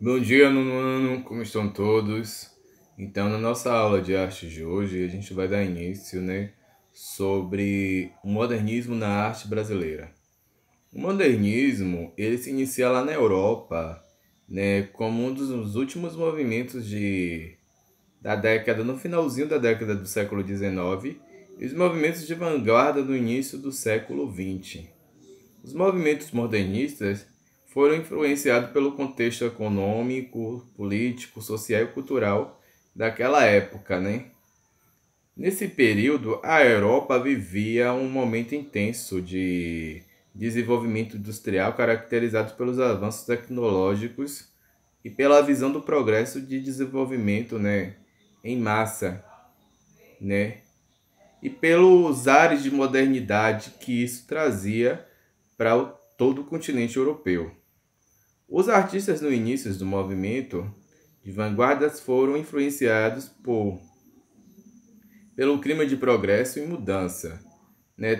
Bom dia, nono ano, como estão todos? Então, na nossa aula de arte de hoje, a gente vai dar início, sobre o modernismo na arte brasileira. O modernismo, ele se inicia lá na Europa, como um dos últimos movimentos da década, no finalzinho da década do século XIX, e os movimentos de vanguarda no início do século XX. Os movimentos modernistas foram influenciados pelo contexto econômico, político, social e cultural daquela época, Nesse período, a Europa vivia um momento intenso de desenvolvimento industrial caracterizado pelos avanços tecnológicos e pela visão do progresso de desenvolvimento, em massa, né? E pelos ares de modernidade que isso trazia para todo o continente europeu. Os artistas no início do movimento de vanguardas foram influenciados pelo clima de progresso e mudança,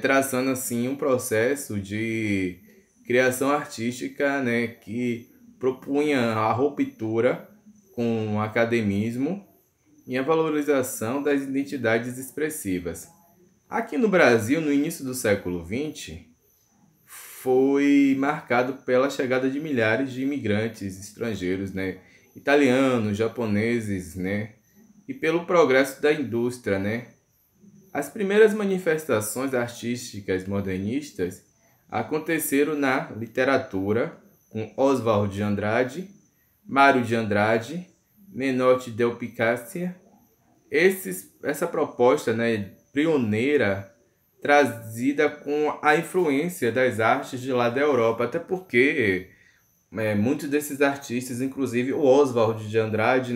traçando assim um processo de criação artística, que propunha a ruptura com o academismo e a valorização das identidades expressivas. Aqui no Brasil, no início do século XX, foi marcado pela chegada de milhares de imigrantes estrangeiros, italianos, japoneses, e pelo progresso da indústria, As primeiras manifestações artísticas modernistas aconteceram na literatura, com Oswald de Andrade, Mário de Andrade, Menotti del Picasso. Essa proposta, pioneira, trazida com a influência das artes de lá da Europa, até porque muitos desses artistas, inclusive o Oswald de Andrade,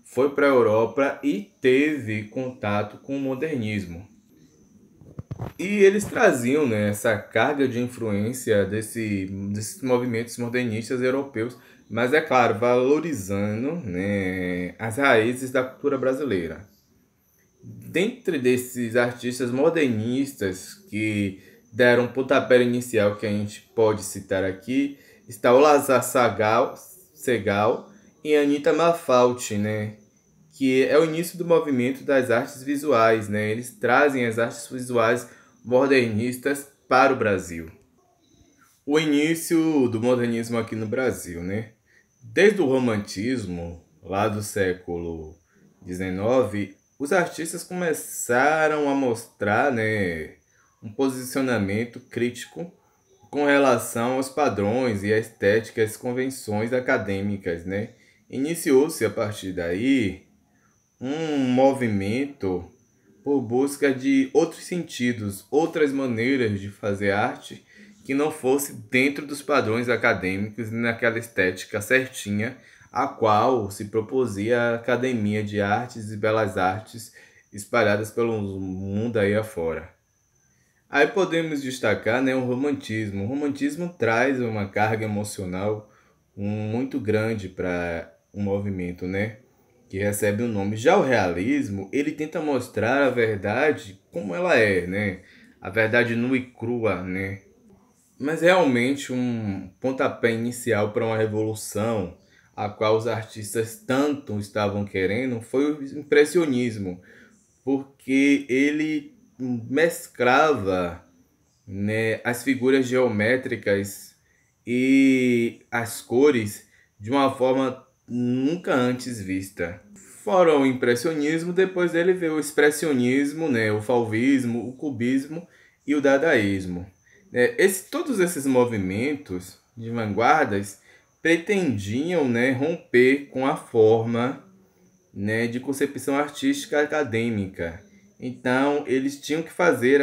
foi para a Europa e teve contato com o modernismo. E eles traziam, essa carga de influência desses movimentos modernistas europeus, mas é claro, valorizando, as raízes da cultura brasileira. Dentre desses artistas modernistas que deram pontapé inicial, que a gente pode citar aqui, está o Lazar Segal e Anita Malfatti, que é o início do movimento das artes visuais, Eles trazem as artes visuais modernistas para o Brasil. O início do modernismo aqui no Brasil, Desde o romantismo, lá do século XIX, os artistas começaram a mostrar, um posicionamento crítico com relação aos padrões e à estética, às convenções acadêmicas, Iniciou-se a partir daí um movimento por busca de outros sentidos, outras maneiras de fazer arte que não fosse dentro dos padrões acadêmicos e naquela estética certinha a qual se propusia a Academia de Artes e Belas Artes espalhadas pelo mundo aí afora. Aí podemos destacar, o romantismo. O romantismo traz uma carga emocional muito grande para um movimento, que recebe o nome. Já o realismo, ele tenta mostrar a verdade como ela é, A verdade nua e crua, Mas realmente um pontapé inicial para uma revolução, a qual os artistas tanto estavam querendo, foi o impressionismo, porque ele mesclava, as figuras geométricas e as cores de uma forma nunca antes vista. Fora o impressionismo, depois dele veio o expressionismo, o fauvismo, o cubismo e o dadaísmo. Todos esses movimentos de vanguardas pretendiam, romper com a forma, de concepção artística acadêmica. Então, eles tinham que fazer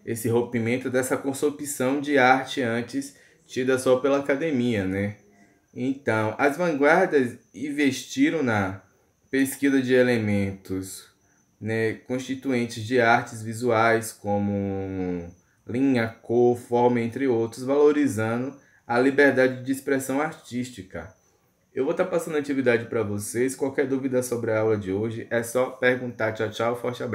esse rompimento dessa concepção de arte antes tida só pela academia, Então, as vanguardas investiram na pesquisa de elementos, constituintes de artes visuais, como linha, cor, forma, entre outros, valorizando a liberdade de expressão artística. Eu vou estar passando a atividade para vocês. Qualquer dúvida sobre a aula de hoje é só perguntar. Tchau, tchau, forte abraço.